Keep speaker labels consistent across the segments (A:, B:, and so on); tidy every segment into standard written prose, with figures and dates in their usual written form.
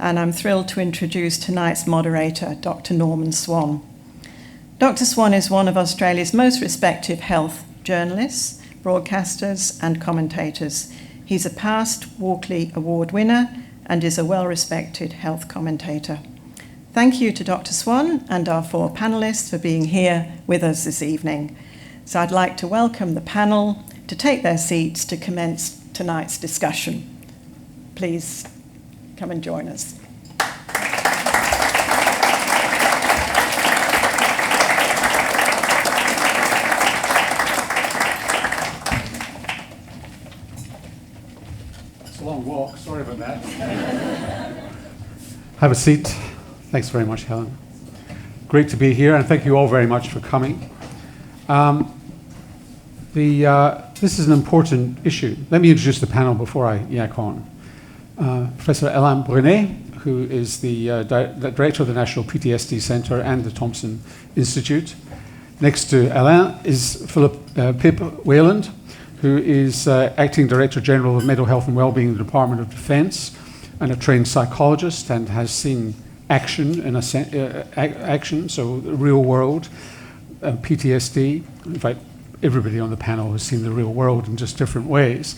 A: and I'm thrilled to introduce tonight's moderator, Dr. Norman Swan. Dr. Swan is one of Australia's most respected health journalists, broadcasters, and commentators. He's a past Walkley Award winner and is a well-respected health commentator. Thank you to Dr. Swan and our 4 panellists for being here with us this evening. So I'd like to welcome the panel to take their seats to commence tonight's discussion. Please come and join us.
B: It's a long walk, sorry about that. Have a seat. Thanks very much, Helen. Great to be here, and thank you all very much for coming. This is an important issue. Let me introduce the panel before I yak on. Professor Alain Brunet, who is the director of the National PTSD Centre and the Thompson Institute. Next to Alain is Pip Wayland, who is acting Director General of Mental Health and Wellbeing in the Department of Defence and a trained psychologist and has seen action, so the real world, PTSD. In fact, everybody on the panel has seen the real world in just different ways.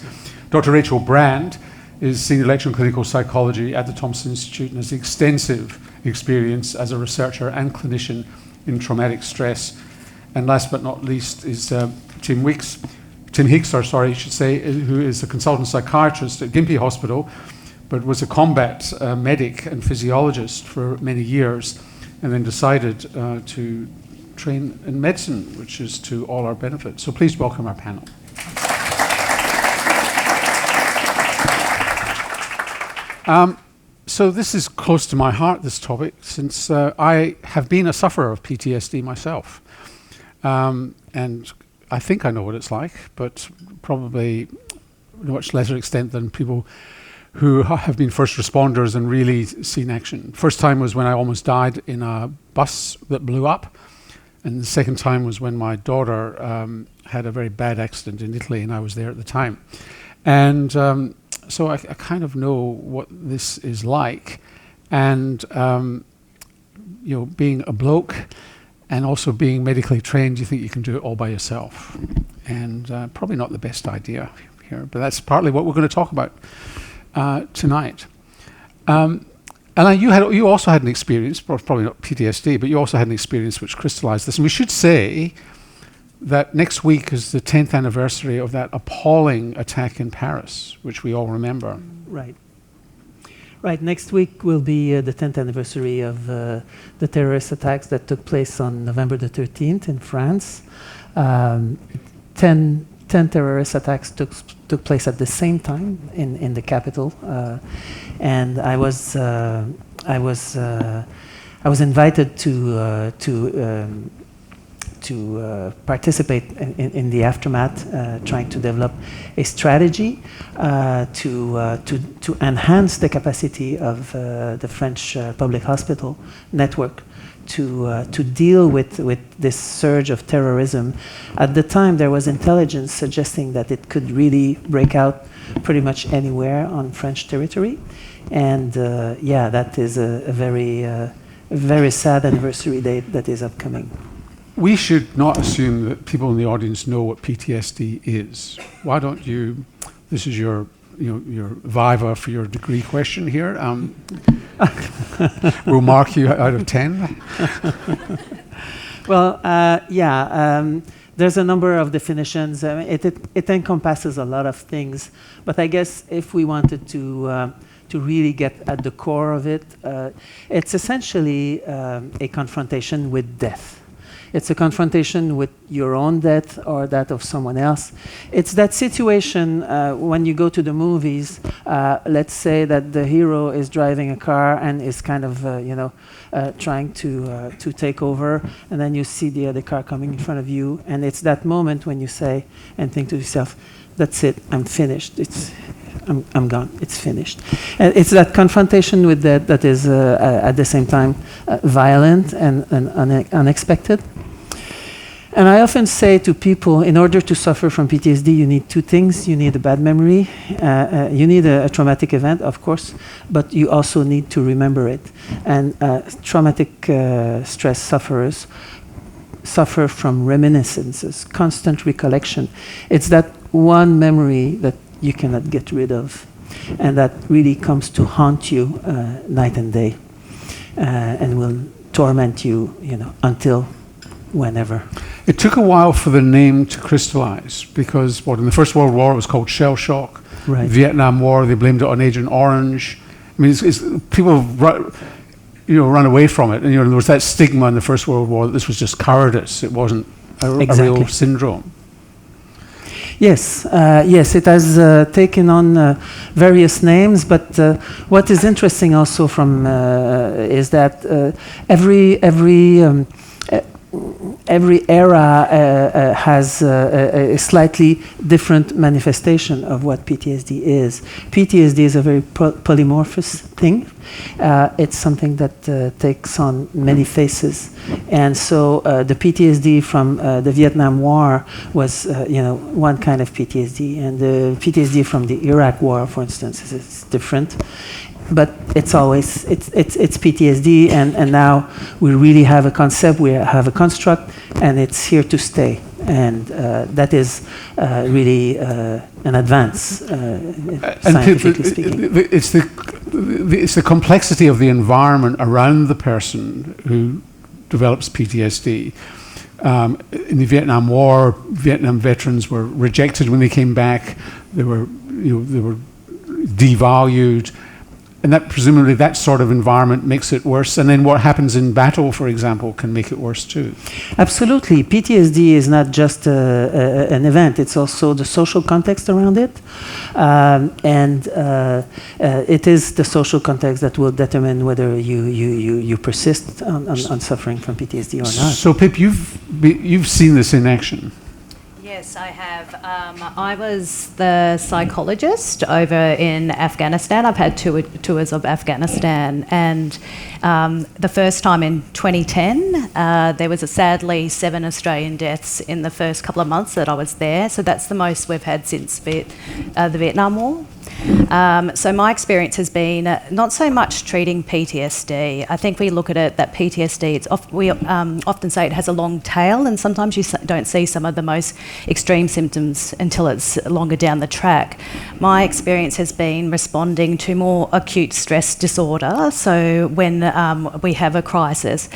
B: Dr. Rachel Brand is Senior Lecturer in Clinical Psychology at the Thompson Institute and has extensive experience as a researcher and clinician in traumatic stress. And last but not least is Tim Hicks, who is a consultant psychiatrist at Gympie Hospital, but was a combat medic and physiologist for many years, and then decided to train in medicine, which is to all our benefit. So please welcome our panel. So this is close to my heart, this topic, since I have been a sufferer of PTSD myself. And I think I know what it's like, but probably to a much lesser extent than people who have been first responders and really seen action. First time was when I almost died in a bus that blew up. And the second time was when my daughter had a very bad accident in Italy, and I was there at the time. And so I kind of know what this is like. And, being a bloke and also being medically trained, you think you can do it all by yourself. And probably not the best idea here, but that's partly what we're going to talk about tonight. Alain, you also had an experience, probably not PTSD, but you also had an experience which crystallized this. And we should say that next week is the 10th anniversary of that appalling attack in Paris, which we all remember.
C: Right. Next week will be the 10th anniversary of the terrorist attacks that took place on November the 13th in France. 10 terrorist attacks took place at the same time in the capital, and I was invited to participate in the aftermath, trying to develop a strategy to enhance the capacity of the French public hospital network to deal with this surge of terrorism. At the time, there was intelligence suggesting that it could really break out pretty much anywhere on French territory. And that is a very sad anniversary date that is upcoming.
B: We should not assume that people in the audience know what PTSD is. Why don't you, this is your viva for your degree question here. We'll mark you out of 10.
C: Well, there's a number of definitions. It encompasses a lot of things, but I guess if we wanted to really get at the core of it, it's essentially a confrontation with death. It's a confrontation with your own death or that of someone else. It's that situation when you go to the movies, let's say that the hero is driving a car and is kind of, trying to take over, and then you see the other car coming in front of you, and it's that moment when you say and think to yourself, that's it, I'm finished. I'm gone. It's finished. It's that confrontation with that is at the same time violent and unexpected. And I often say to people, in order to suffer from PTSD, you need two things. You need a bad memory, you need a traumatic event, of course, but you also need to remember it. And traumatic stress sufferers suffer from reminiscences, constant recollection. It's that one memory that you cannot get rid of, and that really comes to haunt you night and day, and will torment you, until whenever.
B: It took a while for the name to crystallize because, in the First World War it was called shell shock.
C: Right.
B: Vietnam War, they blamed it on Agent Orange. I mean, people run away from it. And there was that stigma in the First World War that this was just cowardice. It wasn't a real syndrome.
C: Yes, it has taken on various names, but what is interesting also is that every era has a slightly different manifestation of what PTSD is. PTSD is a very polymorphous thing. It's something that takes on many faces. And so the PTSD from the Vietnam War was, one kind of PTSD. And the PTSD from the Iraq War, for instance, is different. But it's always it's PTSD, and now we really have a concept, we have a construct, and it's here to stay, and that is really an advance, scientifically speaking.
B: It's the complexity of the environment around the person who develops PTSD. In the Vietnam War, Vietnam veterans were rejected when they came back. They were devalued. And that presumably that sort of environment makes it worse. And then what happens in battle, for example, can make it worse too.
C: Absolutely. PTSD is not just an event. It's also the social context around it. And it is the social context that will determine whether you persist on suffering from PTSD or not.
B: So Pip, you've seen this in action.
D: Yes, I have. I was the psychologist over in Afghanistan. I've had tours of Afghanistan, and the first time in 2010, there was sadly 7 Australian deaths in the first couple of months that I was there. So that's the most we've had since the Vietnam War. So my experience has been not so much treating PTSD. I think we look at it that PTSD, we often say it has a long tail, and sometimes you don't see some of the most extreme symptoms until it's longer down the track. My experience has been responding to more acute stress disorder. So when we have a crisis,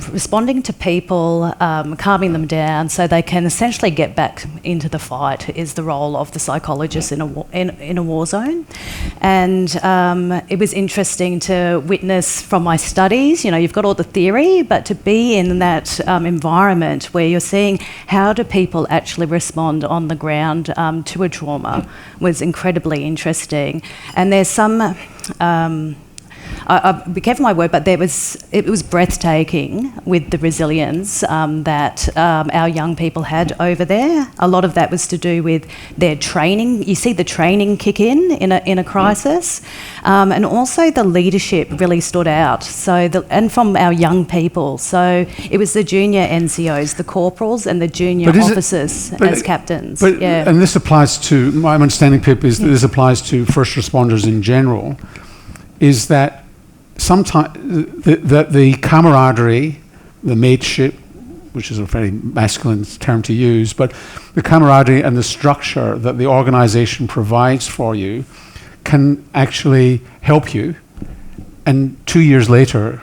D: responding to people, calming them down so they can essentially get back into the fight is the role of the psychologist in a war zone. And it was interesting to witness from my studies, you've got all the theory, but to be in that environment where you're seeing how do people actually respond on the ground to a trauma was incredibly interesting. And there's some be careful my word, but it was breathtaking with the resilience that our young people had over there. A lot of that was to do with their training. You see the training kick in a crisis, and also the leadership really stood out. And from our young people. So it was the junior NCOs, the corporals, and the junior officers as captains.
B: And this applies to my understanding, Pip, is that this applies to first responders in general. Is that sometimes the camaraderie, the mateship, which is a very masculine term to use, but the camaraderie and the structure that the organization provides for you can actually help you. And 2 years later,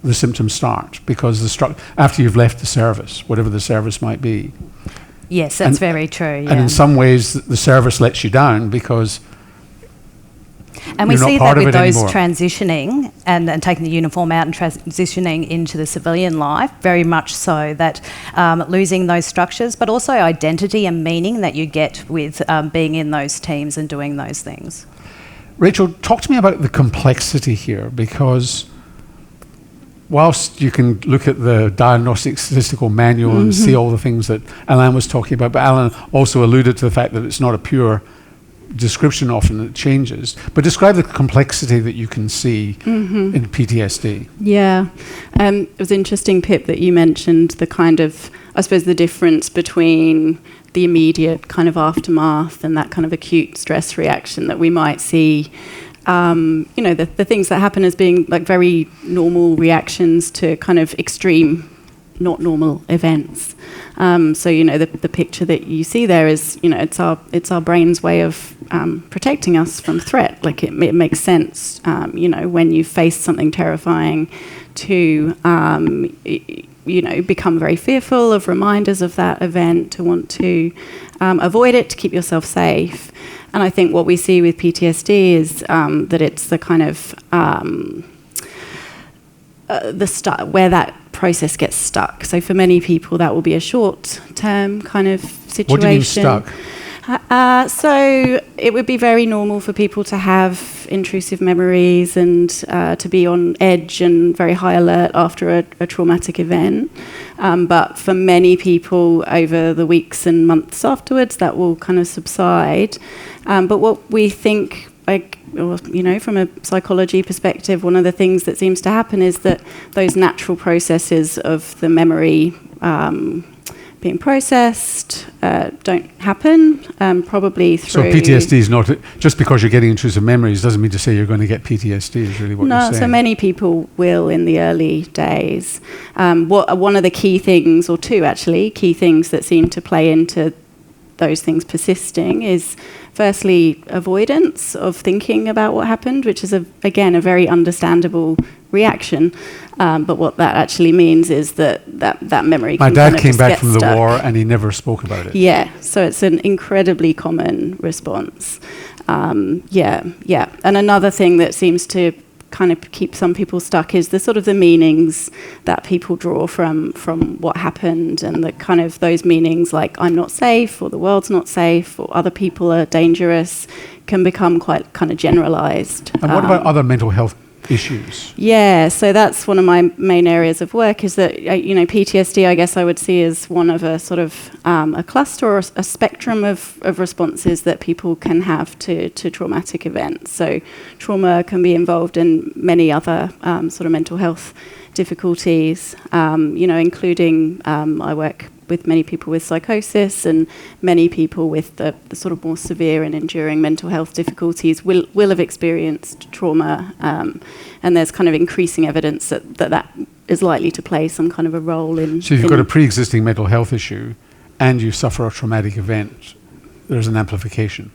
B: the symptoms start because after you've left the service, whatever the service might be.
D: Yes, that's very true. Yeah.
B: And in some ways, the service lets you down because
D: and we see that with those transitioning and taking the uniform out and transitioning into the civilian life, very much so that losing those structures, but also identity and meaning that you get with being in those teams and doing those things.
B: Rachel, talk to me about the complexity here, because whilst you can look at the diagnostic statistical manual and see all the things that Alain was talking about, but Alain also alluded to the fact that it's not a pure description often changes, but describe the complexity that you can see in PTSD.
E: Yeah. It was interesting, Pip, that you mentioned the kind of, I suppose, the difference between the immediate kind of aftermath and that kind of acute stress reaction that we might see. The things that happen as being like very normal reactions to kind of extreme, not normal events. The picture that you see there is, it's our brain's way of protecting us from threat. Like it makes sense, when you face something terrifying to, become very fearful of reminders of that event, to want to avoid it, to keep yourself safe. And I think what we see with PTSD is that it's the kind of where that process gets stuck. So for many people, that will be a short-term kind of situation.
B: What do you mean stuck?
E: So it would be very normal for people to have intrusive memories and to be on edge and very high alert after a traumatic event. But for many people over the weeks and months afterwards, that will kind of subside. But what we think, from a psychology perspective, one of the things that seems to happen is that those natural processes of the memory being processed don't happen, probably through...
B: So PTSD is not, just because you're getting intrusive memories doesn't mean to say you're going to get PTSD, is really what you're saying.
E: No, so many people will in the early days. One of the key things, or two actually, key things that seem to play into those things persisting is firstly avoidance of thinking about what happened, which is again a very understandable reaction, but what that actually means is that memory
B: my
E: can
B: dad
E: kind of
B: came
E: just
B: back
E: get
B: from the
E: stuck.
B: war and he never spoke about it.
E: Yeah, so it's an incredibly common response. And another thing that seems to kind of keep some people stuck is the sort of the meanings that people draw from what happened, and the kind of those meanings like I'm not safe, or the world's not safe, or other people are dangerous, can become quite kind of generalized.
B: And what about other mental health issues?
E: Yeah, so that's one of my main areas of work, is that, PTSD, I guess I would see as one of a sort of a cluster or a spectrum of responses that people can have to traumatic events. So trauma can be involved in many other sort of mental health difficulties, including I work with many people with psychosis, and many people with the sort of more severe and enduring mental health difficulties will have experienced trauma, and there's kind of increasing evidence that is likely to play some kind of a role in...
B: So if you've got a pre-existing mental health issue and you suffer a traumatic event, there's an amplification.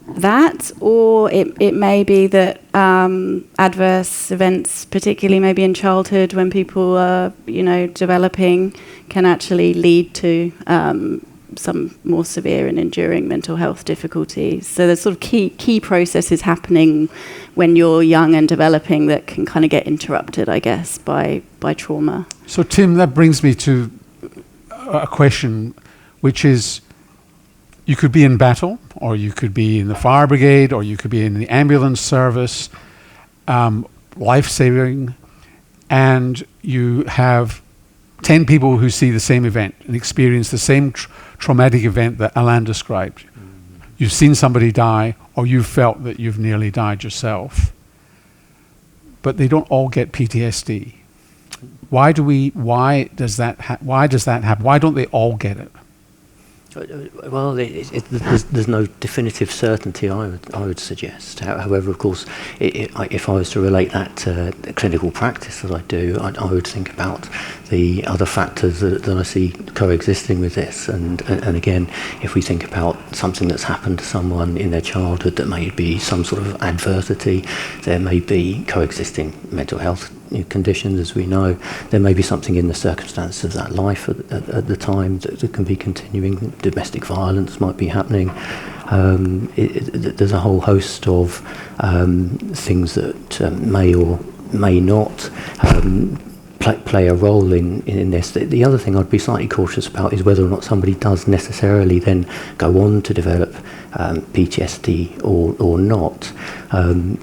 E: That, or it may be that adverse events, particularly maybe in childhood when people are, developing, can actually lead to some more severe and enduring mental health difficulties. So there's sort of key processes happening when you're young and developing that can kind of get interrupted, I guess, by trauma.
B: So Tim, that brings me to a question, which is, you could be in battle, or you could be in the fire brigade, or you could be in the ambulance service, life-saving, and you have 10 people who see the same event and experience the same traumatic event that Alain described. Mm-hmm. You've seen somebody die, or you've felt that you've nearly died yourself. But they don't all get PTSD. Why does that happen? Why don't they all get it?
F: Well, there's no definitive certainty, I would suggest. However, of course, if I was to relate that to the clinical practice that I do, I would think about the other factors that I see coexisting with this. And again, if we think about something that's happened to someone in their childhood that may be some sort of adversity, there may be coexisting mental health conditions, as we know. There may be something in the circumstances of that life at the time that can be continuing. Domestic violence might be happening. There's a whole host of things that may or may not play a role in this. The other thing I'd be slightly cautious about is whether or not somebody does necessarily then go on to develop PTSD or not,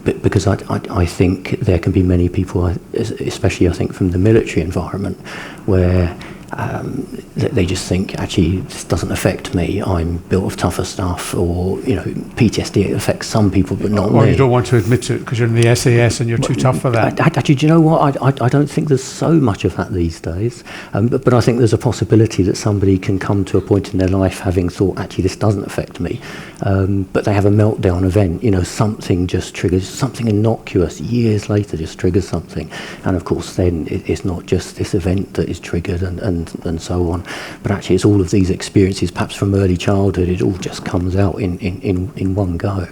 F: because I think there can be many people, especially I think from the military environment, where they just think, actually, this doesn't affect me. I'm built of tougher stuff, or PTSD affects some people, but not me.
B: Or you don't want to admit to it because you're in the SAS and you're too tough for that.
F: Actually, do you know what? I don't think there's so much of that these days. But I think there's a possibility that somebody can come to a point in their life having thought, actually, this doesn't affect me. But they have a meltdown event. Something just triggers, something innocuous years later just triggers something. And of course, then it's not just this event that is triggered and so on. But actually, it's all of these experiences, perhaps from early childhood, it all just comes out in one go,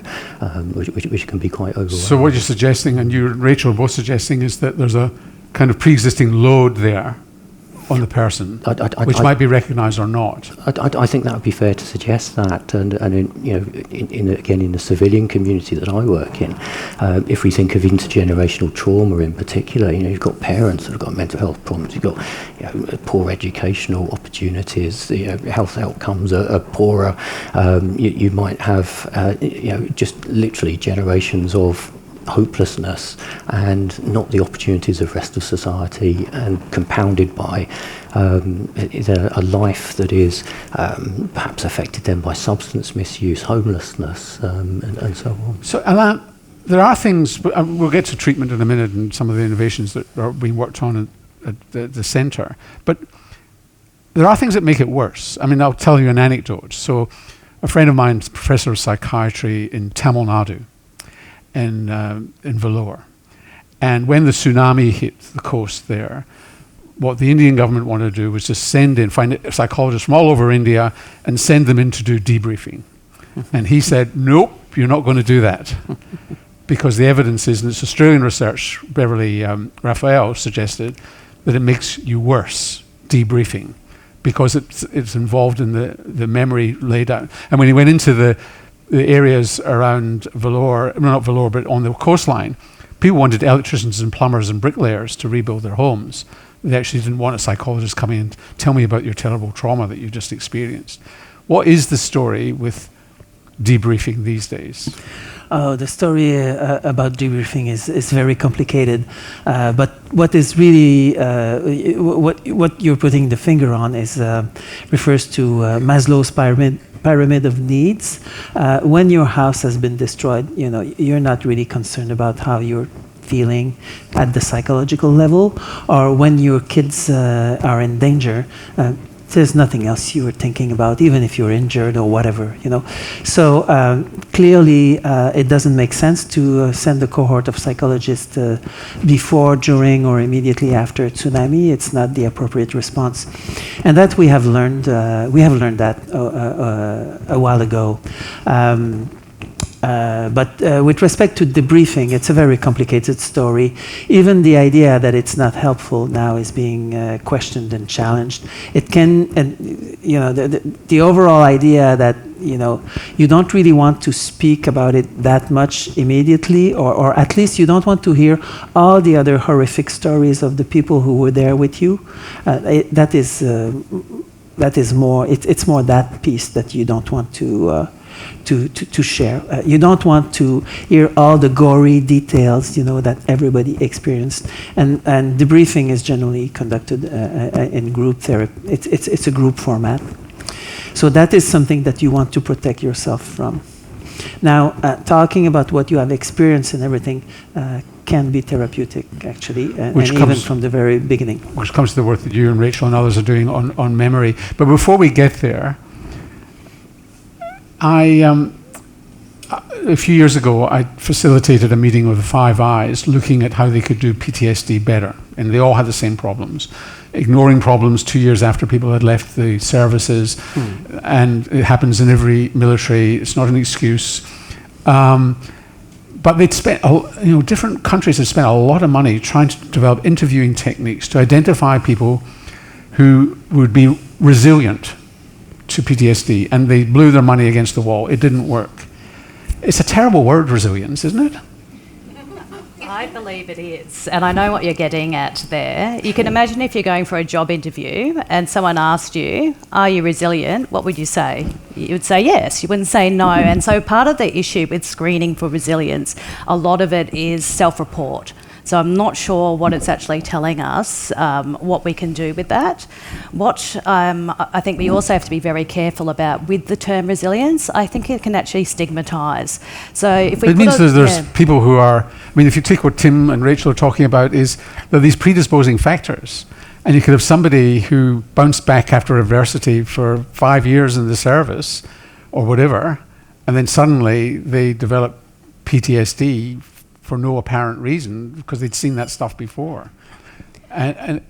F: which can be quite overwhelming. So
B: what you're suggesting, and you and Rachel are both suggesting, is that there's a kind of pre-existing load there on the person, which might be recognised or not.
F: I think that would be fair to suggest that, and in the civilian community that I work in, if we think of intergenerational trauma in particular, you've got parents that have got mental health problems, you've got poor educational opportunities, health outcomes are poorer. You might have just literally generations of hopelessness and not the opportunities of rest of society, and compounded by a life that is perhaps affected then by substance misuse, homelessness, and so on.
B: So Alain, there are things, we'll get to treatment in a minute and some of the innovations that are being worked on at the centre, but there are things that make it worse. I mean, I'll tell you an anecdote. So a friend of mine is professor of psychiatry in Tamil Nadu, in Vellore. And when the tsunami hit the coast there, what the Indian government wanted to do was just find psychologists from all over India and send them in to do debriefing. And he said, nope, you're not going to do that. Because the evidence is, and it's Australian research, Beverly Raphael suggested, that it makes you worse, debriefing, because it's involved in the memory laid out. And when he went into the areas around Vellore, not Vellore, but on the coastline, people wanted electricians and plumbers and bricklayers to rebuild their homes. They actually didn't want a psychologist coming and tell me about your terrible trauma that you just experienced. What is the story with debriefing these days?
C: Oh, the story about debriefing is very complicated. But what is really what you're putting the finger on is refers to Maslow's pyramid of needs. When your house has been destroyed, you're not really concerned about how you're feeling at the psychological level, or when your kids are in danger. There's nothing else you were thinking about, even if you're injured or whatever, So clearly, it doesn't make sense to send a cohort of psychologists before, during, or immediately after a tsunami. It's not the appropriate response, and that we have learned. We have learned that a while ago. But with respect to debriefing, it's a very complicated story. Even the idea that it's not helpful now is being questioned and challenged. It can, and the overall idea that you don't really want to speak about it that much immediately, or at least you don't want to hear all the other horrific stories of the people who were there with you. That is more. It's more that piece that you don't want to share. You don't want to hear all the gory details, that everybody experienced. And debriefing is generally conducted in group therapy. It's a group format. So that is something that you want to protect yourself from. Now, talking about what you have experienced and everything can be therapeutic, actually, and even from the very beginning.
B: Which comes to the work that you and Rachel and others are doing on memory. But before we get there, a few years ago, I facilitated a meeting with the Five Eyes looking at how they could do PTSD better. And they all had the same problems. Ignoring problems 2 years after people had left the services. And it happens in every military. It's not an excuse. But they'd spent, different countries had spent a lot of money trying to develop interviewing techniques to identify people who would be resilient to PTSD, and they blew their money against the wall. It didn't work. It's a terrible word, resilience, isn't it?
D: I believe it is, and I know what you're getting at there. You can imagine if you're going for a job interview and someone asked you, are you resilient? What would you say? You would say yes, you wouldn't say no. And so part of the issue with screening for resilience, a lot of it is self-report. So I'm not sure what it's actually telling us, what we can do with that. What I think we also have to be very careful about with the term resilience, I think it can actually stigmatise. So if we
B: it means that there's people who are, I mean, if you take what Tim and Rachel are talking about, is there are these predisposing factors. And you could have somebody who bounced back after adversity for 5 years in the service or whatever, and then suddenly they develop PTSD for no apparent reason because they'd seen that stuff before. And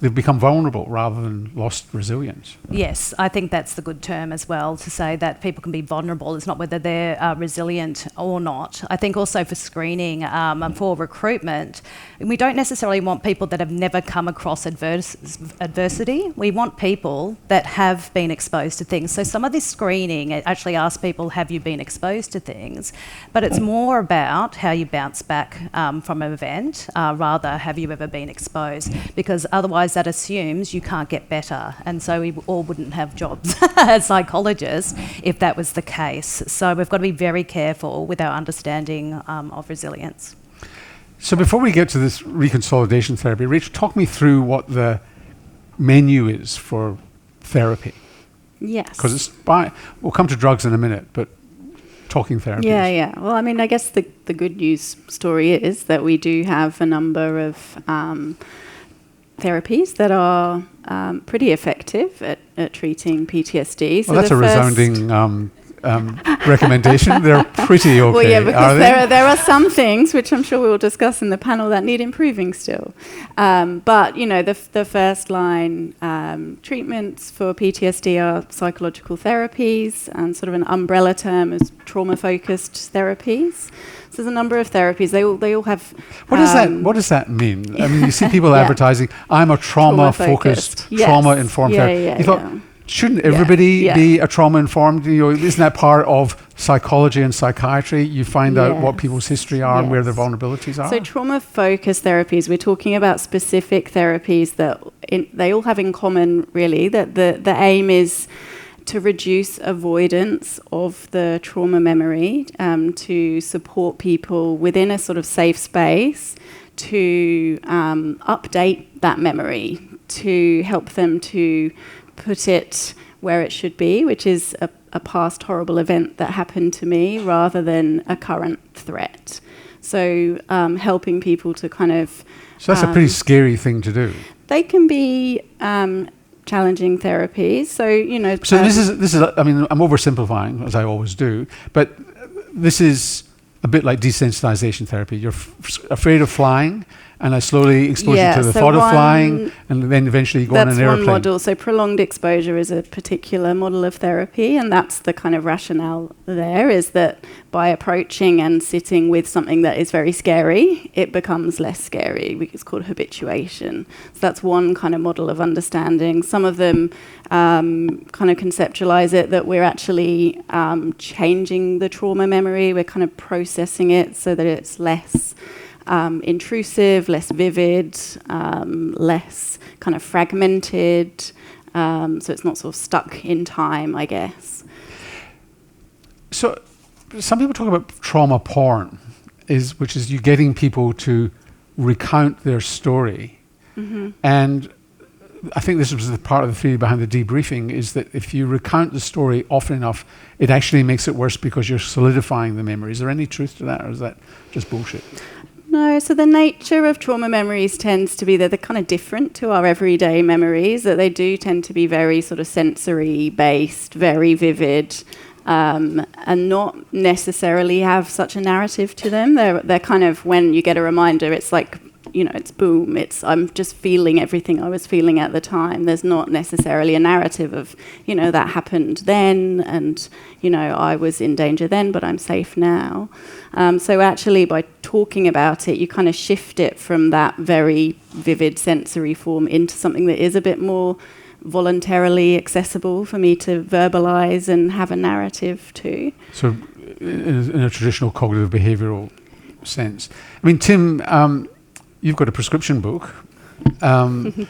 B: they've become vulnerable rather than lost resilience.
D: Yes, I think that's the good term as well, to say that people can be vulnerable. It's not whether they're resilient or not. I think also for screening and for recruitment, we don't necessarily want people that have never come across adversity. We want people that have been exposed to things. So some of this screening actually asks people, have you been exposed to things? But it's more about how you bounce back from an event, rather have you ever been exposed? Because otherwise that assumes you can't get better, and so we all wouldn't have jobs as psychologists if that was the case. So we've got to be very careful with our understanding of resilience.
B: So before we get to this reconsolidation therapy, Rachel, talk me through what the menu is for therapy.
E: Yes.
B: Because we'll come to drugs in a minute, but talking therapies.
E: Yeah. Well, I mean, I guess the good news story is that we do have a number of therapies that are pretty effective at treating PTSD.
B: So well, that's a resounding recommendation. They're pretty okay.
E: Well, yeah, because there are some things which I'm sure we will discuss in the panel that need improving still. But you know, the first line treatments for PTSD are psychological therapies, and sort of an umbrella term is trauma-focused therapies. So there's a number of therapies. They all have.
B: What does that mean? I mean, you see people advertising, "I'm a trauma-focused, trauma-informed therapist." You thought, shouldn't everybody be a trauma-informed? You know, isn't that part of psychology and psychiatry? You find out what people's history are and where their vulnerabilities are.
E: So trauma-focused therapies, we're talking about specific therapies that they all have in common, really, that the aim is to reduce avoidance of the trauma memory, to support people within a sort of safe space, to update that memory, to help them to put it where it should be, which is a past horrible event that happened to me rather than a current threat. So helping people to kind of...
B: So that's a pretty scary thing to do.
E: They can be challenging therapies. So, you know...
B: So this is. I mean, I'm oversimplifying, as I always do, but this is a bit like desensitization therapy. You're afraid of flying, and I slowly expose you to the thought of flying, and then eventually you go on an airplane.
E: That's one model. So prolonged exposure is a particular model of therapy, and that's the kind of rationale there, is that by approaching and sitting with something that is very scary, it becomes less scary. It's called habituation. So that's one kind of model of understanding. Some of them kind of conceptualize it that we're actually changing the trauma memory. We're kind of processing it so that it's less intrusive, less vivid, less kind of fragmented, so it's not sort of stuck in time, I guess.
B: So some people talk about trauma porn, which is you getting people to recount their story. Mm-hmm. And I think this was the part of the theory behind the debriefing, is that if you recount the story often enough, it actually makes it worse because you're solidifying the memory. Is there any truth to that, or is that just bullshit?
E: No, so the nature of trauma memories tends to be that they're kind of different to our everyday memories, that they do tend to be very sort of sensory-based, very vivid, and not necessarily have such a narrative to them. They're kind of, when you get a reminder, it's like, you know, it's boom, I'm just feeling everything I was feeling at the time. There's not necessarily a narrative of, you know, that happened then, and, you know, I was in danger then, but I'm safe now. So actually, by talking about it, you kind of shift it from that very vivid sensory form into something that is a bit more voluntarily accessible for me to verbalize and have a narrative to. So
B: in a traditional cognitive behavioral sense. I mean, Tim, you've got a prescription book, and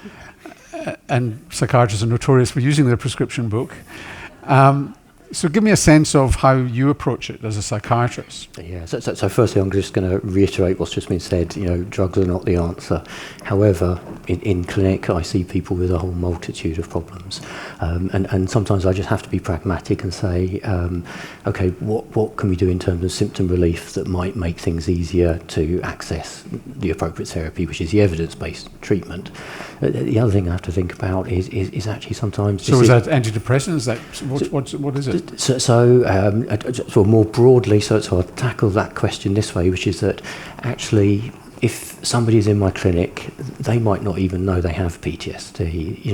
B: psychiatrists are notorious for using their prescription book. So give me a sense of how you approach it as a psychiatrist.
F: Yeah, so firstly, I'm just going to reiterate what's just been said. Drugs are not the answer. However, in clinic, I see people with a whole multitude of problems. And sometimes I just have to be pragmatic and say, okay, what can we do in terms of symptom relief that might make things easier to access the appropriate therapy, which is the evidence-based treatment. The other thing I have to think about is actually sometimes...
B: So is that antidepressants? What is it?
F: So more broadly, so I'll tackle that question this way, which is that actually, if somebody's in my clinic, they might not even know they have PTSD.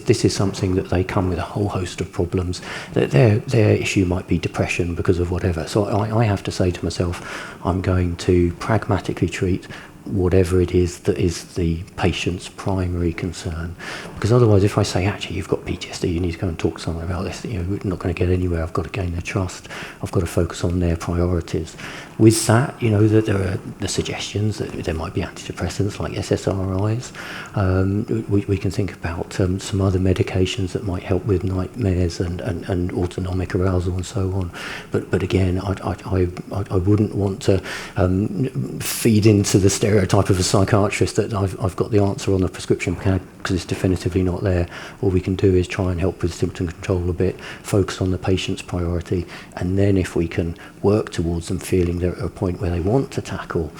F: This is something that they come with a whole host of problems. That their issue might be depression because of whatever. So I have to say to myself, I'm going to pragmatically treat whatever it is that is the patient's primary concern. Because otherwise, if I say, actually, you've got PTSD, you need to go and talk to someone about this, we're not going to get anywhere. I've got to gain their trust. I've got to focus on their priorities. With that, that there are the suggestions that there might be antidepressants like SSRIs. We can think about some other medications that might help with nightmares and autonomic arousal and so on. But again, I wouldn't want to feed into the stereotype of a psychiatrist that I've got the answer on the prescription pad, because it's definitively not there. All we can do is try and help with symptom control a bit, focus on the patient's priority, and then if we can work towards them feeling they're at a point where they want to tackle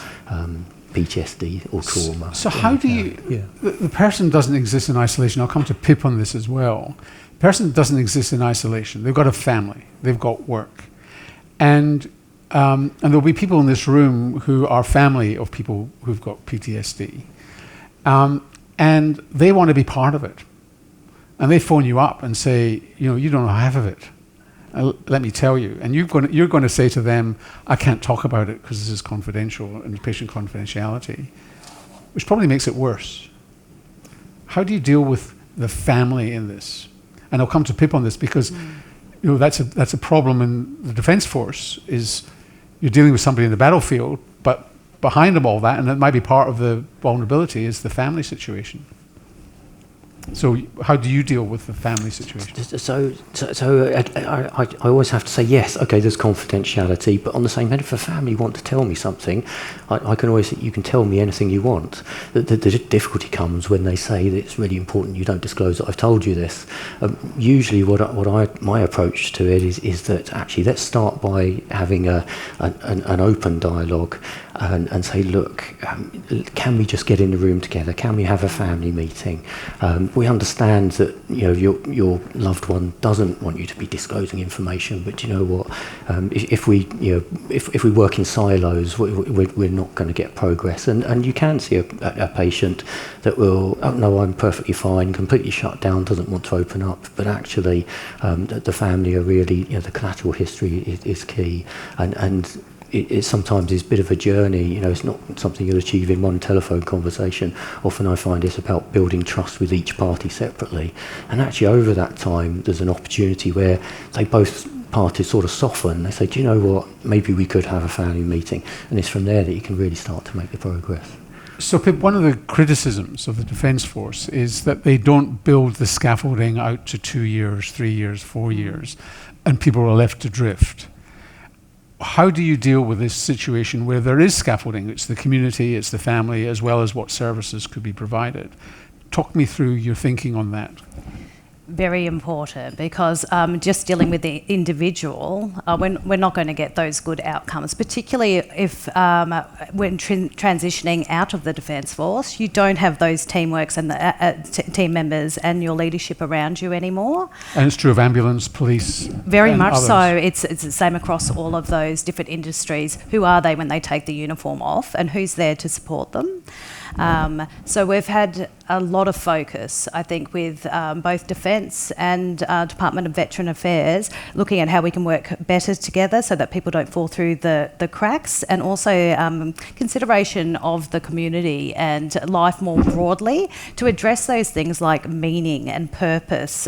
F: PTSD or trauma.
B: So how do you... The person doesn't exist in isolation. I'll come to Pip on this as well. The person doesn't exist in isolation. They've got a family. They've got work. And there'll be people in this room who are family of people who've got PTSD. And they want to be part of it. And they phone you up and say, you don't know half of it. Let me tell you. And you're going to say to them, I can't talk about it because this is confidential and patient confidentiality, which probably makes it worse. How do you deal with the family in this? And I'll come to Pip on this because that's a problem in the Defence Force, is you're dealing with somebody in the battlefield, but behind them all that, and it might be part of the vulnerability, is the family situation. So how do you deal with the family situation?
F: So I always have to say, yes, okay, there's confidentiality, but on the same hand, if a family want to tell me something, I can always say, you can tell me anything you want. The difficulty comes when they say that it's really important you don't disclose that I've told you this. Usually my approach to it is that actually let's start by having an open dialogue and say, look, can we just get in the room together? Can we have a family meeting? We understand that your loved one doesn't want you to be disclosing information, but you know what? If we work in silos, we're not going to get progress. And you can see a patient that will, oh no, I'm perfectly fine, completely shut down, doesn't want to open up, but actually the family are really, the collateral history is key, and it sometimes is a bit of a journey. It's not something you'll achieve in one telephone conversation. Often I find it's about building trust with each party separately. And actually over that time, there's an opportunity where both parties sort of soften. They say, do you know what, maybe we could have a family meeting. And it's from there that you can really start to make the progress.
B: So Pip, one of the criticisms of the Defence Force is that they don't build the scaffolding out to 2 years, 3 years, 4 years, and people are left to drift. How do you deal with this situation where there is scaffolding? It's the community, it's the family, as well as what services could be provided. Talk me through your thinking on that.
D: Very important, because just dealing with the individual, we're not going to get those good outcomes, particularly if when transitioning out of the Defence Force, you don't have those teamworks and the team members and your leadership around you anymore.
B: And it's true of ambulance, police.
D: Very much
B: others.
D: so. It's the same across all of those different industries. Who are they when they take the uniform off, and who's there to support them? So we've had a lot of focus, I think, with both Defence and Department of Veteran Affairs, looking at how we can work better together so that people don't fall through the cracks, and also consideration of the community and life more broadly to address those things like meaning and purpose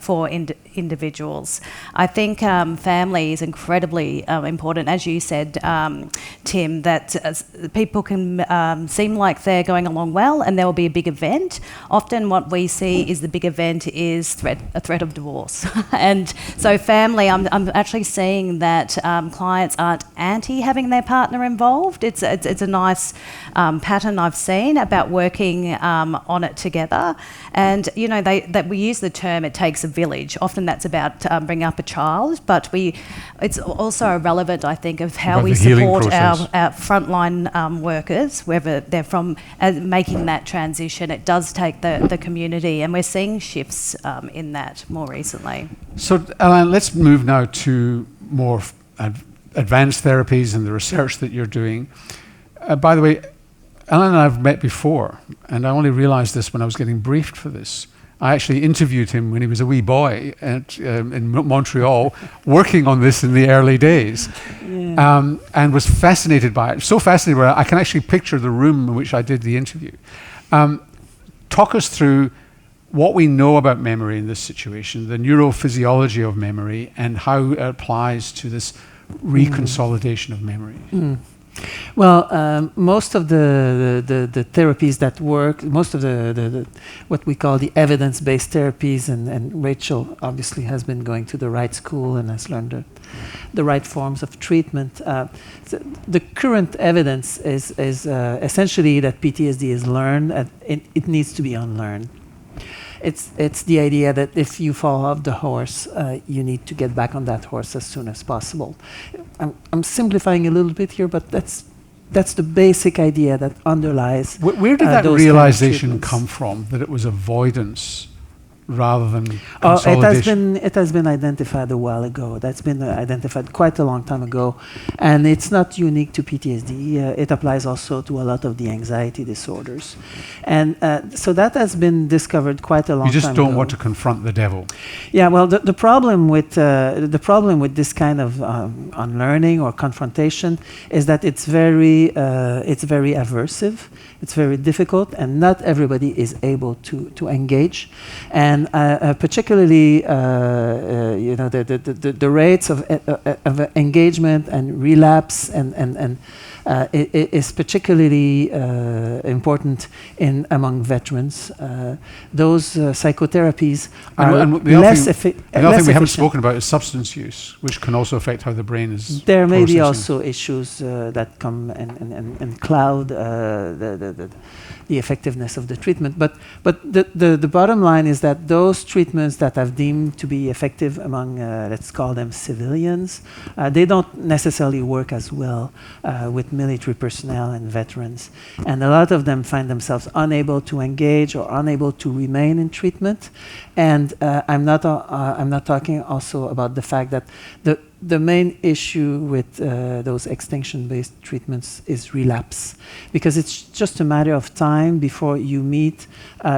D: for individuals. I think family is incredibly important, as you said, Tim, that people can seem like they're going along well and there will be a big event, event. Often what we see is the big event is a threat of divorce. And so family, I'm actually seeing that clients aren't anti having their partner involved. It's a nice pattern I've seen about working on it together. And, you know, that we use the term "it takes a village." Often that's about bringing up a child, but it's also relevant, I think, of how we support our frontline workers, whether they're from making that transition. It does take the community, and we're seeing shifts in that more recently.
B: So, Alain, let's move now to more advanced therapies and the research that you're doing. By the way, Alain and I have met before, and I only realised this when I was getting briefed for this. I actually interviewed him when he was a wee boy in Montreal, working on this in the early days, and was fascinated by it. So fascinated by it, I can actually picture the room in which I did the interview. Talk us through what we know about memory in this situation, the neurophysiology of memory, and how it applies to this reconsolidation of memory.
C: Well, most of the therapies that work, most of the what we call the evidence-based therapies, and Rachel obviously has been going to the right school and has learned the right forms of treatment. The current evidence is essentially that PTSD is learned, and it needs to be unlearned. It's the idea that if you fall off the horse, you need to get back on that horse as soon as possible. I'm simplifying a little bit here, but that's the basic idea that underlies.
B: Where did that realization come from? That it was avoidance rather than consolidation?
C: It has been identified a while ago. That's been identified quite a long time ago, and it's not unique to PTSD. It applies also to a lot of the anxiety disorders, and so that has been discovered quite a long time ago.
B: You just don't want to confront the devil.
C: Yeah, well, the problem with this kind of unlearning or confrontation is that it's very aversive. It's very difficult, and not everybody is able to engage. And particularly, the rates of engagement and relapse is particularly important among veterans. Those psychotherapies are less efficient.
B: The other thing we haven't spoken about is substance use, which can also affect how the brain is
C: There may be
B: processing.
C: also issues that come and cloud the effectiveness of the treatment. But the bottom line is that those treatments that have deemed to be effective among, let's call them civilians, they don't necessarily work as well with military personnel and veterans. And a lot of them find themselves unable to engage or unable to remain in treatment. And I'm not talking also about the fact that the main issue with those extinction-based treatments is relapse, because it's just a matter of time before you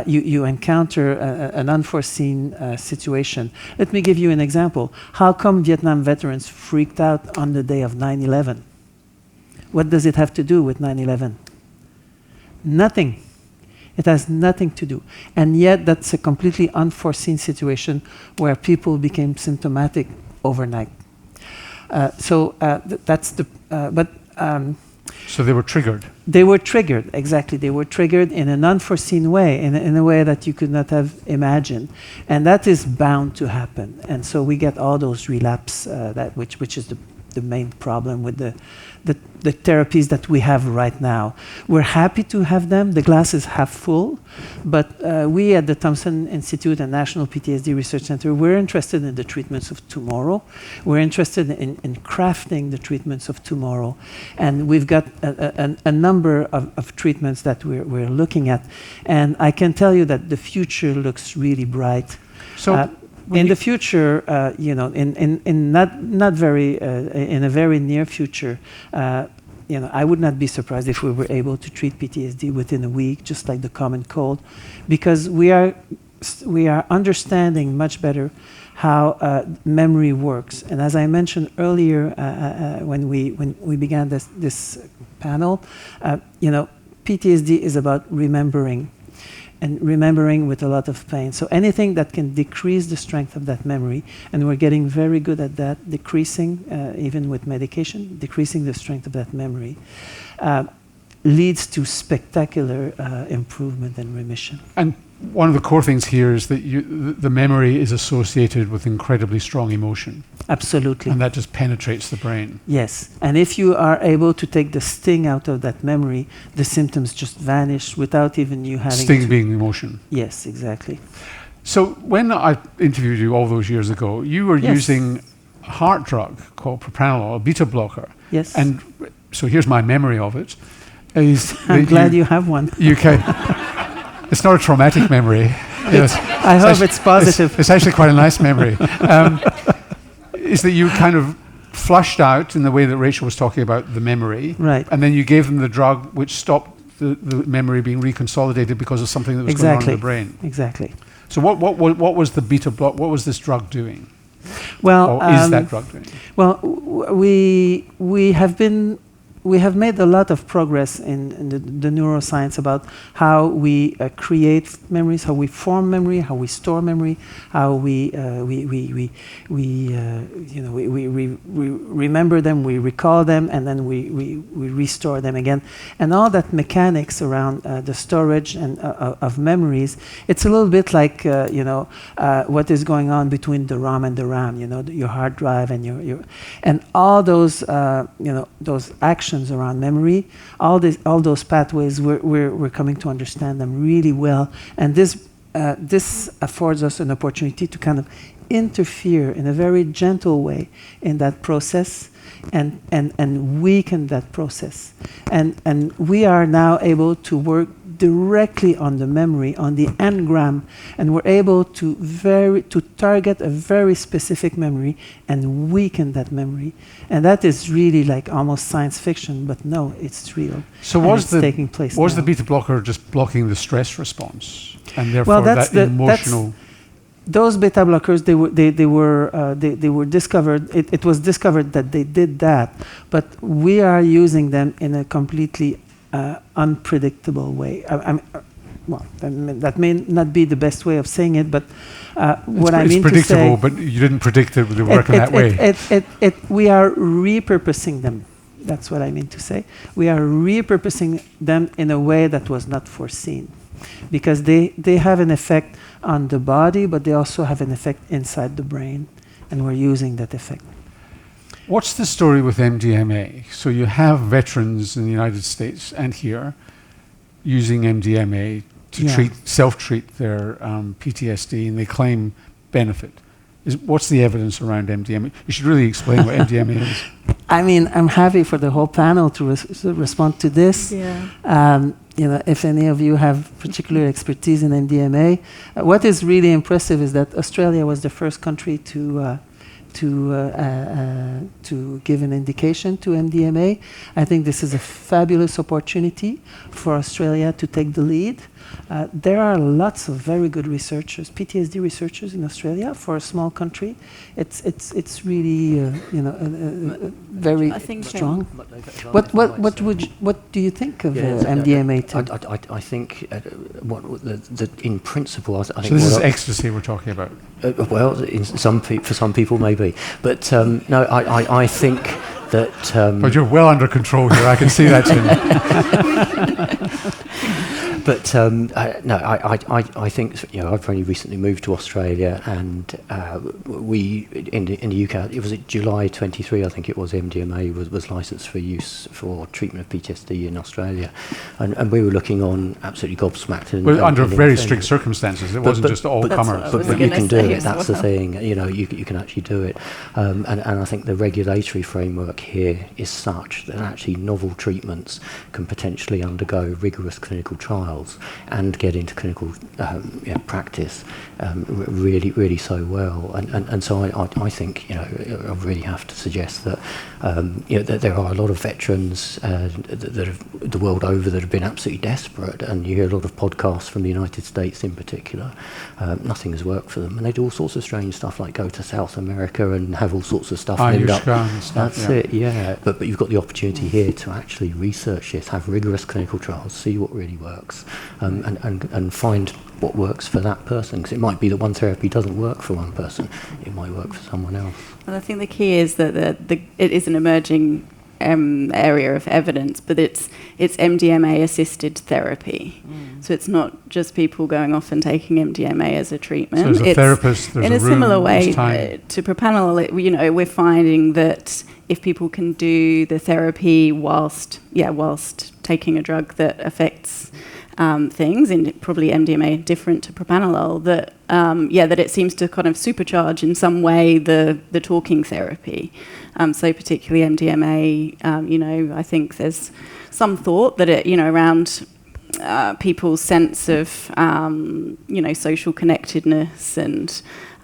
C: you encounter an unforeseen situation. Let me give you an example. How come Vietnam veterans freaked out on the day of 9/11? What does it have to do with 9/11? Nothing. It has nothing to do. And yet that's a completely unforeseen situation where people became symptomatic overnight. So
B: they were triggered.
C: They were triggered, exactly. They were triggered in an unforeseen way, in a way that you could not have imagined, and that is bound to happen. And so we get all those relapse, which is the main problem with the therapies that we have right now. We're happy to have them. The glass is half full, but we at the Thompson Institute and National PTSD Research Center, we're interested in the treatments of tomorrow. We're interested in crafting the treatments of tomorrow, and we've got a number of treatments that we're looking at, and I can tell you that the future looks really bright.
B: So.
C: In the future, in a very near future, I would not be surprised if we were able to treat PTSD within a week, just like the common cold, because we are understanding much better how memory works. And as I mentioned earlier, when we began this panel, PTSD is about remembering. And remembering with a lot of pain. So anything that can decrease the strength of that memory, and we're getting very good at that, decreasing, even with medication, decreasing the strength of that memory. leads to spectacular improvement and remission.
B: And one of the core things here is that the memory is associated with incredibly strong emotion.
C: Absolutely.
B: And that just penetrates the brain.
C: Yes. And if you are able to take the sting out of that memory, the symptoms just vanish without even you having
B: Sting being emotion.
C: Yes, exactly.
B: So when I interviewed you all those years ago, you were using a heart drug called propranolol, a beta blocker.
C: Yes.
B: And so here's my memory of it.
C: I'm glad you have one.
B: You can. It's not a traumatic memory.
C: I hope it's positive.
B: It's actually quite a nice memory. Is that you kind of flushed out in the way that Rachel was talking about the memory.
C: Right.
B: And then you gave them the drug which stopped the memory being reconsolidated because of something that was going on in the brain.
C: Exactly.
B: So what was the beta block? What was this drug doing?
C: Well,
B: or is that drug doing?
C: Well, we have made a lot of progress in the neuroscience about how we create memories, how we form memory, how we store memory, how we remember them, we recall them, and then we restore them again. And all that mechanics around the storage and of memories, it's a little bit like what is going on between the ROM and the RAM. Your hard drive and your and all those those actions around memory, all those pathways, we're coming to understand them really well, and this affords us an opportunity to kind of interfere in a very gentle way in that process and weaken that process, and we are now able to work directly on the memory, on the engram, and we're able to target a very specific memory and weaken that memory. And that is really like almost science fiction, but no, it's real.
B: So
C: taking place
B: was
C: now.
B: the beta blocker just blocking the stress response, and therefore that emotional?
C: Those beta blockers, they were discovered. It was discovered that they did that, but we are using them in a completely unpredictable way. That may not be the best way of saying it, but what I mean to say... It's predictable,
B: but you didn't predict it would work in that way.
C: We are repurposing them. That's what I mean to say. We are repurposing them in a way that was not foreseen, because they have an effect on the body, but they also have an effect inside the brain, and we're using that effect.
B: What's the story with MDMA? So you have veterans in the United States and here using MDMA to self-treat their PTSD, and they claim benefit. What's the evidence around MDMA? You should really explain what MDMA is.
C: I mean, I'm happy for the whole panel to respond to this.
E: Yeah.
C: If any of you have particular expertise in MDMA, what is really impressive is that Australia was the first country to give an indication to MDMA. I think this is a fabulous opportunity for Australia to take the lead. There are lots of very good researchers, PTSD researchers in Australia. For a small country, it's really very strong. What do you think of MDMA?
F: I think in principle, I think.
B: So this is ecstasy we're talking about.
F: Well, for some people maybe, but no, I think that.
B: But you're well under control here. I can see that, Tim.
F: But no, I think I've only recently moved to Australia, and we in the UK, it was July 23, I think it was. MDMA was licensed for use for treatment of PTSD in Australia, and we were looking on absolutely gobsmacked.
B: Under very strict circumstances. It wasn't just all comers.
F: But you can do it. That's the thing. You can actually do it, and I think the regulatory framework here is such that actually novel treatments can potentially undergo rigorous clinical trials and get into clinical practice really so well, and so I think I really have to suggest that that there are a lot of veterans that have the world over that have been absolutely desperate, and you hear a lot of podcasts from the United States in particular. Nothing has worked for them, and they do all sorts of strange stuff like go to South America and have all sorts of stuff. That's it, yeah. But you've got the opportunity here to actually research this, have rigorous clinical trials, see what really works, and find what works for that person, because it might be that one therapy doesn't work for one person, it might work for someone else.
E: And I think the key is that it is an emerging area of evidence, but it's MDMA-assisted therapy. So it's not just people going off and taking MDMA as a treatment.
B: So there's a therapist, there's
E: in
B: a
E: a
B: room,
E: similar way
B: time.
E: to propranolol. We're finding that if people can do the therapy whilst taking a drug that affects things, and probably MDMA different to propranolol, that it seems to kind of supercharge in some way the talking therapy. So particularly MDMA, I think there's some thought that it, around people's sense of, social connectedness and,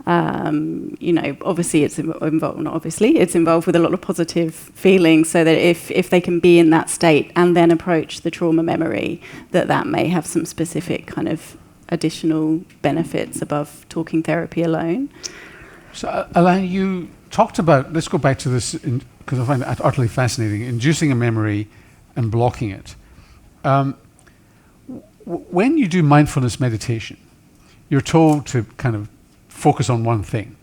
E: obviously it's involved, not obviously, it's involved with a lot of positive feelings, so that if they can be in that state and then approach the trauma memory, that may have some specific kind of additional benefits above talking therapy alone.
B: So, Alain, you talked about, let's go back to this, because I find it utterly fascinating, inducing a memory and blocking it. When you do mindfulness meditation, you're told to kind of focus on one thing.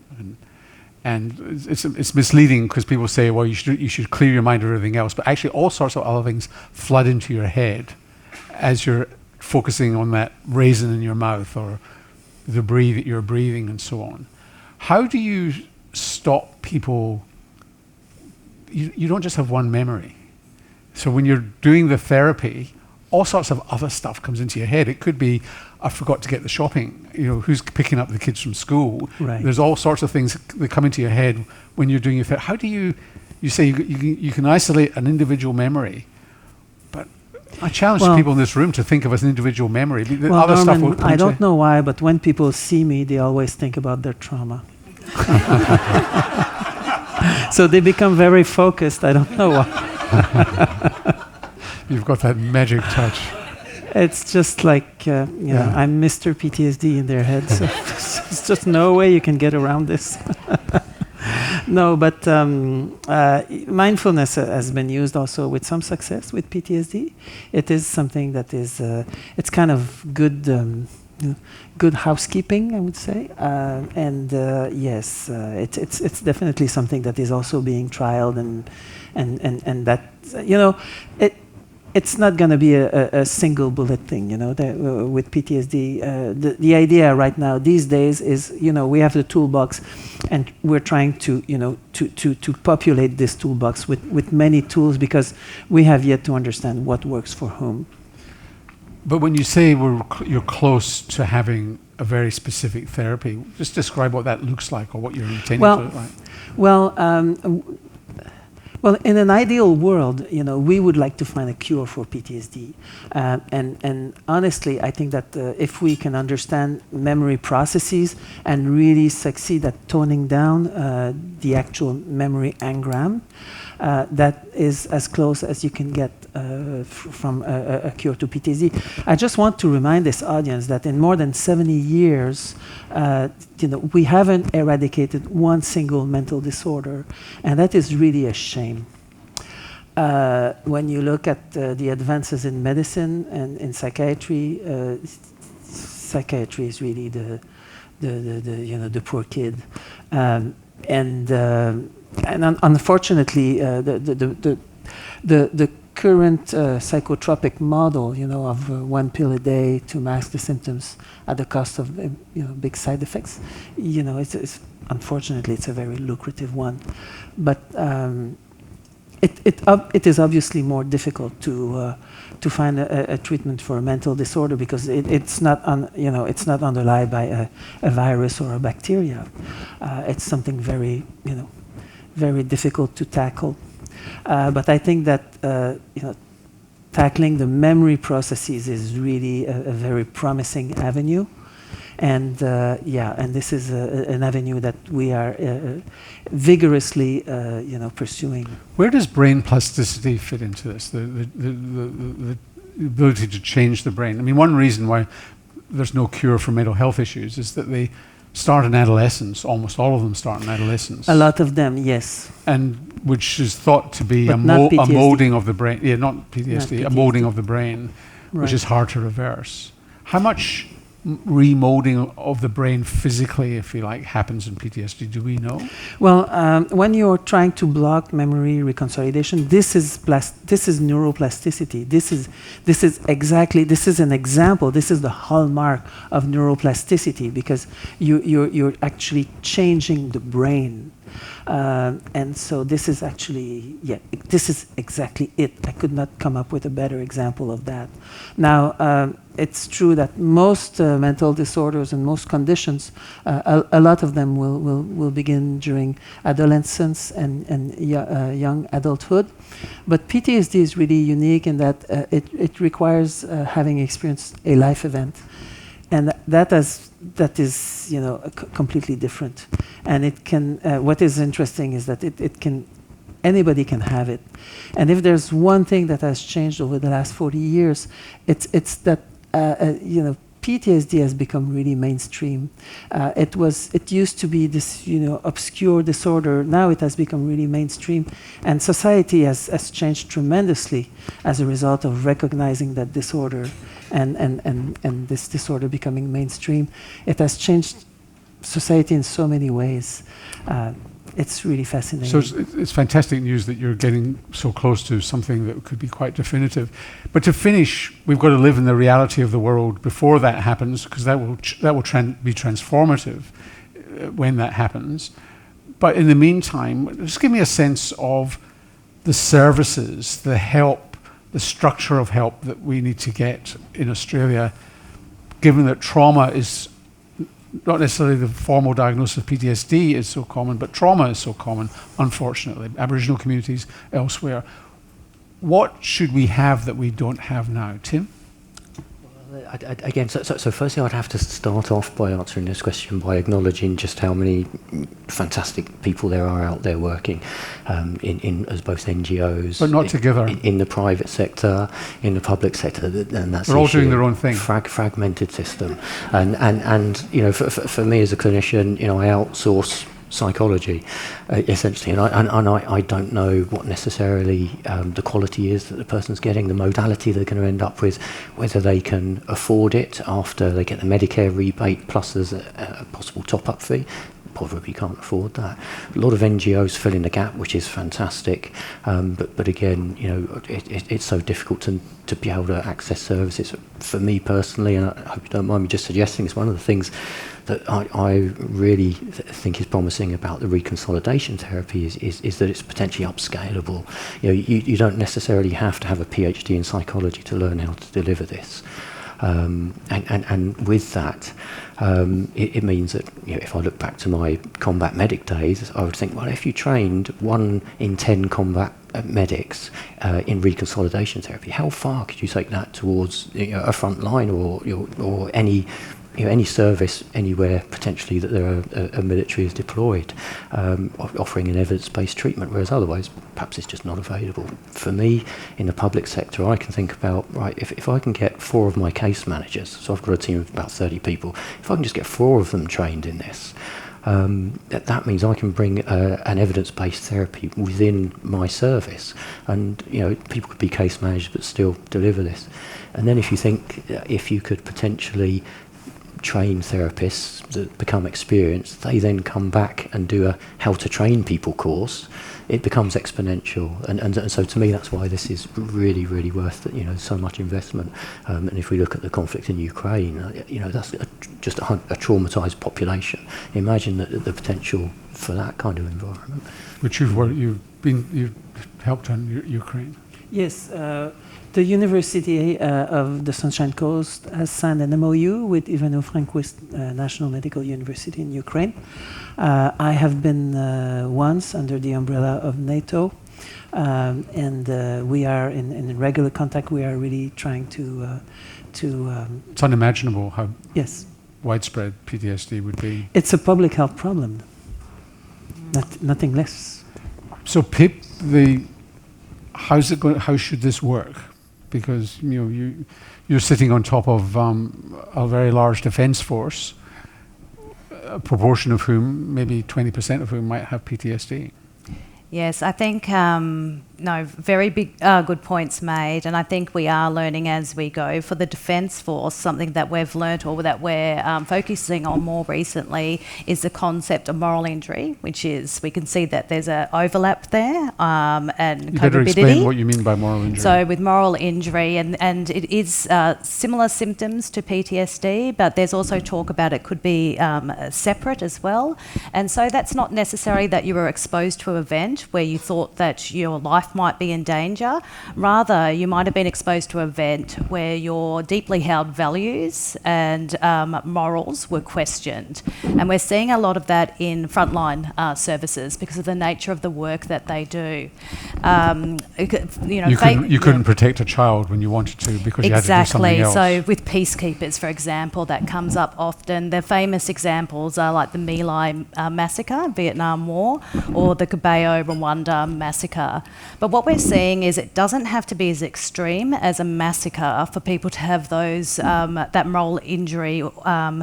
B: And it's misleading because people say, well, you should clear your mind of everything else, but actually all sorts of other things flood into your head as you're focusing on that raisin in your mouth or you're breathing and so on. How do you stop people? You don't just have one memory. So when you're doing the therapy, all sorts of other stuff comes into your head. It could be, I forgot to get the shopping, who's picking up the kids from school.
C: Right.
B: There's all sorts of things that come into your head when you're doing your therapy. How do you say you can isolate an individual memory, but I challenge people in this room to think of as an individual memory.
C: Well,
B: other
C: Norman,
B: stuff will come
C: I don't know why, but when people see me, they always think about their trauma. So they become very focused. I don't know why.
B: You've got that magic touch.
C: It's just like, I'm Mr. PTSD in their head, so there's just no way you can get around this. No, but mindfulness has been used also with some success with PTSD. It is something that is, it's kind of good, good housekeeping, I would say. Yes, it's definitely something that is also being trialed, and that, it's not going to be a single bullet thing, with PTSD. The idea right now, these days, is, we have the toolbox, and we're trying to, to populate this toolbox with many tools, because we have yet to understand what works for whom.
B: But when you say you're close to having a very specific therapy, just describe what that looks like, or what you're intending to look like.
C: Well, in an ideal world, we would like to find a cure for PTSD. And honestly, I think that if we can understand memory processes and really succeed at toning down the actual memory engram, that is as close as you can get from a cure to PTSD. I just want to remind this audience that in more than 70 years, we haven't eradicated one single mental disorder, and that is really a shame. When you look at the advances in medicine and in psychiatry, psychiatry is really the poor kid, and unfortunately, the current psychotropic model, of one pill a day to mask the symptoms at the cost of big side effects, it's unfortunately it's a very lucrative one, but it is obviously more difficult to find a treatment for a mental disorder, because it's not it's not underlied by a virus or a bacteria. It's something very very difficult to tackle. But I think that tackling the memory processes is really a very promising avenue, and and this is an avenue that we are vigorously pursuing.
B: Where does brain plasticity fit into this? The ability to change the brain. I mean, one reason why there's no cure for mental health issues is that they start in adolescence. Almost all of them start in adolescence.
C: A lot of them, yes.
B: And which is thought to be a molding of the brain. Yeah, not PTSD, a molding of the brain, right, which is hard to reverse. How much remolding of the brain physically, if you like, happens in PTSD? Do we know?
C: Well, when you're trying to block memory reconsolidation, this is neuroplasticity. This is an example. This is the hallmark of neuroplasticity, because you're actually changing the brain. And so this is actually, this is exactly it. I could not come up with a better example of that. Now, it's true that most mental disorders and most conditions, a lot of them will begin during adolescence and young adulthood. But PTSD is really unique in that it requires having experienced a life event. And that is completely different. And it can. What is interesting is that anybody can have it. And if there's one thing that has changed over the last 40 years, it's that PTSD has become really mainstream. It used to be this obscure disorder. Now it has become really mainstream, and society has changed tremendously as a result of recognizing that disorder and this disorder becoming mainstream. It has changed society in so many ways. It's really fascinating.
B: So it's fantastic news that you're getting so close to something that could be quite definitive. But to finish, we've got to live in the reality of the world before that happens, because that will be transformative when that happens. But in the meantime, just give me a sense of the services, the help, the structure of help that we need to get in Australia, given that trauma is not necessarily the formal diagnosis of PTSD is so common, but trauma is so common, unfortunately, Aboriginal communities elsewhere. What should we have that we don't have now? Tim?
F: Again, so firstly, I'd have to start off by answering this question by acknowledging just how many fantastic people there are out there working in as both NGOs,
B: but not together,
F: in the private sector, in the public sector, and that's
B: they're all doing their own thing.
F: Fragmented system, and for me as a clinician, I outsource psychology, essentially, and I don't know what necessarily the quality is that the person's getting, the modality they're going to end up with, whether they can afford it after they get the Medicare rebate plus there's a possible top-up fee. Probably can't afford that. A lot of NGOs fill in the gap, which is fantastic, but again, it's so difficult to be able to access services. For me personally, and I hope you don't mind me just suggesting, it's one of the things that I really think is promising about the reconsolidation therapy is that it's potentially upscalable. You don't necessarily have to have a PhD in psychology to learn how to deliver this. And with that, it means that if I look back to my combat medic days, I would think, well, if you trained 1 in 10 combat medics in reconsolidation therapy, how far could you take that towards a front line or any service anywhere potentially that a military is deployed, offering an evidence-based treatment, whereas otherwise perhaps it's just not available. For me, in the public sector, I can think about, right, if I can get 4 of my case managers, so I've got a team of about 30 people, if I can just get 4 of them trained in this, that means I can bring an evidence-based therapy within my service, and people could be case managers but still deliver this. And then if you think if you could potentially train therapists that become experienced, they then come back and do a how to train people course, it becomes exponential. And so to me, that's why this is really, really worth so much investment. And if we look at the conflict in Ukraine, that's just a traumatized population. Imagine the potential for that kind of environment.
B: Which you've helped on Ukraine.
C: Yes. The University of the Sunshine Coast has signed an MOU with Ivano-Frankovsk National Medical University in Ukraine. I have been once under the umbrella of NATO, and we are in regular contact. We are really trying to
B: it's unimaginable how widespread PTSD would be.
C: It's a public health problem, nothing less.
B: So Pip, how should this work? Because you're sitting on top of a very large defence force, a proportion of whom, maybe 20% of whom, might have PTSD.
D: Yes, I think no, very big, good points made, and I think we are learning as we go. For the Defence Force, something that we've learnt or that we're focusing on more recently is the concept of moral injury, which is, we can see that there's an overlap there, and
B: you better
D: comorbidity.
B: explain what you mean by moral injury.
D: So with moral injury, and it is similar symptoms to PTSD, but there's also talk about it could be separate as well. And so that's not necessarily that you were exposed to an event where you thought that your life might be in danger. Rather, you might have been exposed to an event where your deeply held values and morals were questioned. And we're seeing a lot of that in frontline services because of the nature of the work that they do.
B: You couldn't protect a child when you wanted to because you had to do something else.
D: So with peacekeepers, for example, that comes up often. The famous examples are like the My Lai massacre, Vietnam War, or the Caballo Rwanda massacre. But what we're seeing is it doesn't have to be as extreme as a massacre for people to have those that moral injury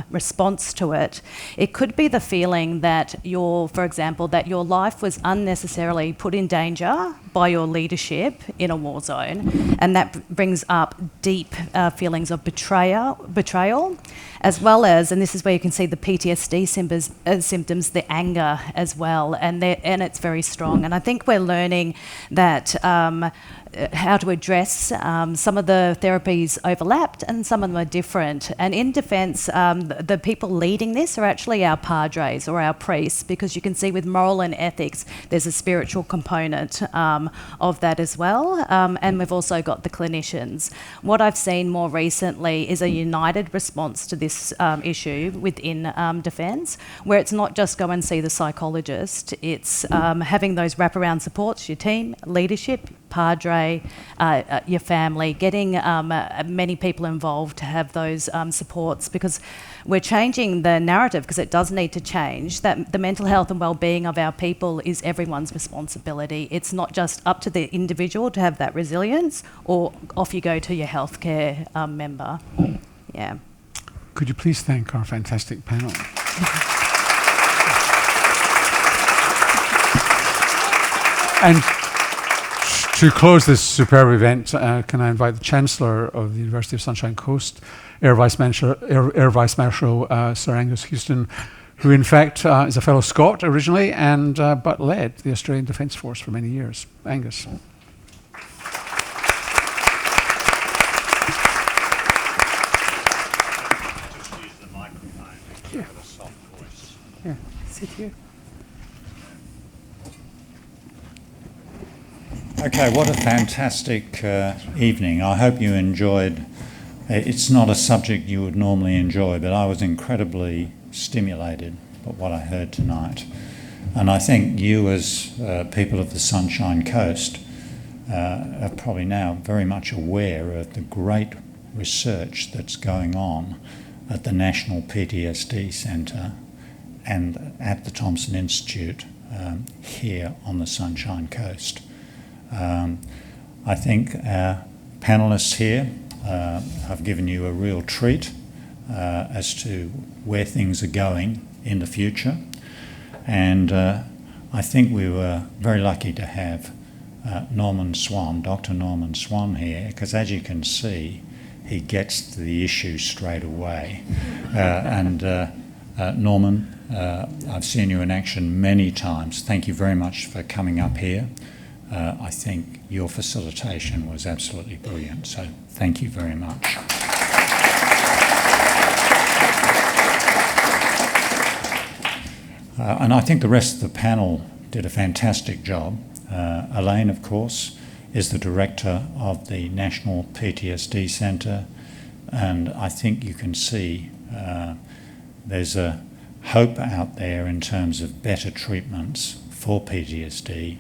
D: response to it. It could be the feeling that for example, that your life was unnecessarily put in danger by your leadership in a war zone, and that brings up deep feelings of betrayal, as well as, and this is where you can see the PTSD symptoms, the anger as well, and it's very strong. And I think we're learning that how to address some of the therapies overlapped and some of them are different. And in defence, the people leading this are actually our padres or our priests, because you can see with moral and ethics, there's a spiritual component of that as well. And we've also got the clinicians. What I've seen more recently is a united response to this issue within defence, where it's not just go and see the psychologist, it's having those wraparound supports, your team, leadership, padre, your family, getting many people involved to have those supports, because we're changing the narrative, because it does need to change, that the mental health and well-being of our people is everyone's responsibility. It's not just up to the individual to have that resilience, or off you go to your healthcare member. Yeah.
B: Could you please thank our fantastic panel? And to close this superb event, can I invite the Chancellor of the University of Sunshine Coast, Air Vice Marshal Sir Angus Houston, who in fact is a fellow Scot originally, and but led the Australian Defence Force for many years. Angus.
G: Just use the microphone because I have a soft voice.
C: Yeah, sit here.
G: Okay, what a fantastic evening. I hope you enjoyed. It's not a subject you would normally enjoy, but I was incredibly stimulated by what I heard tonight. And I think you, as people of the Sunshine Coast, are probably now very much aware of the great research that's going on at the National PTSD Centre and at the Thomson Institute here on the Sunshine Coast. I think our panellists here have given you a real treat as to where things are going in the future, and I think we were very lucky to have Norman Swan, Dr Norman Swan here, because as you can see, he gets to the issue straight away. Norman, I've seen you in action many times. Thank you very much for coming up here. I think your facilitation was absolutely brilliant, so thank you very much. And I think the rest of the panel did a fantastic job. Elaine, of course, is the director of the National PTSD Centre, and I think you can see there's a hope out there in terms of better treatments for PTSD,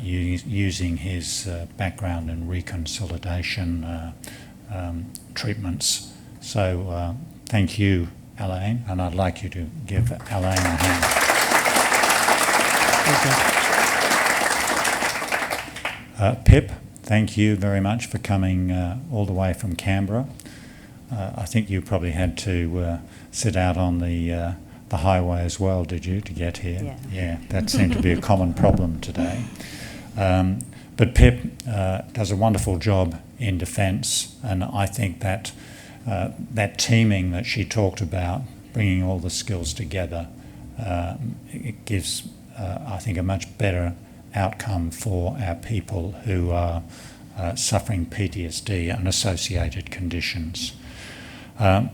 G: using his background in reconsolidation treatments. So thank you, Elaine, and I'd like you to give Elaine a hand. Pip, thank you very much for coming all the way from Canberra. I think you probably had to sit out on the highway as well, did you, to get here?
D: Yeah.
G: Yeah, that seemed to be a common problem today. But Pip does a wonderful job in defence, and I think that that teaming that she talked about, bringing all the skills together, it gives, I think, a much better outcome for our people who are suffering PTSD and associated conditions.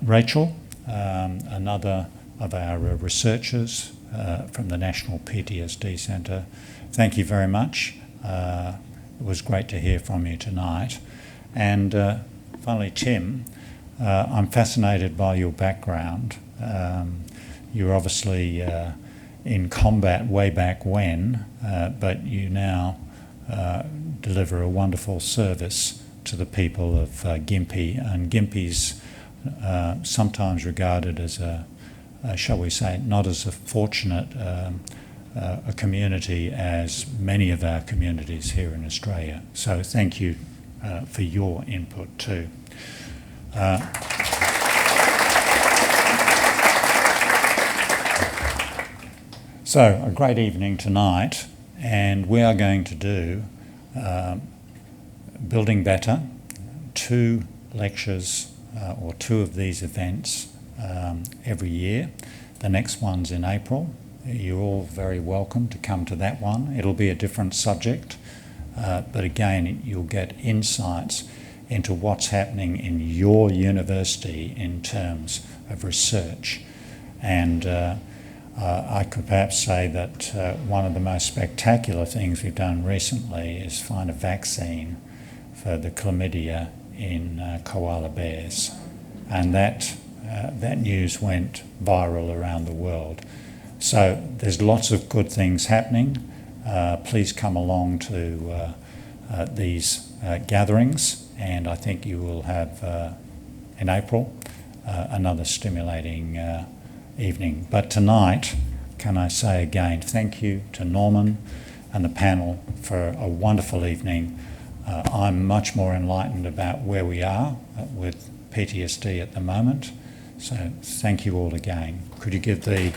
G: Rachel, another of our researchers from the National PTSD Centre, thank you very much. It was great to hear from you tonight. And finally, Tim, I'm fascinated by your background. You're obviously in combat way back when, but you now deliver a wonderful service to the people of Gympie, and Gympie's sometimes regarded as shall we say, not as a fortunate a community as many of our communities here in Australia. So thank you for your input too. So a great evening tonight, and we are going to do Building Better, 2 lectures or 2 of these events every year. The next one's in April. You're all very welcome to come to that one. It'll be a different subject, but again, you'll get insights into what's happening in your university in terms of research. And I could perhaps say that one of the most spectacular things we've done recently is find a vaccine for the chlamydia in koala bears. And that news went viral around the world. So there's lots of good things happening. Please come along to these gatherings, and I think you will have, in April, another stimulating evening. But tonight, can I say again, thank you to Norman and the panel for a wonderful evening. I'm much more enlightened about where we are with PTSD at the moment. So thank you all again. Could you give the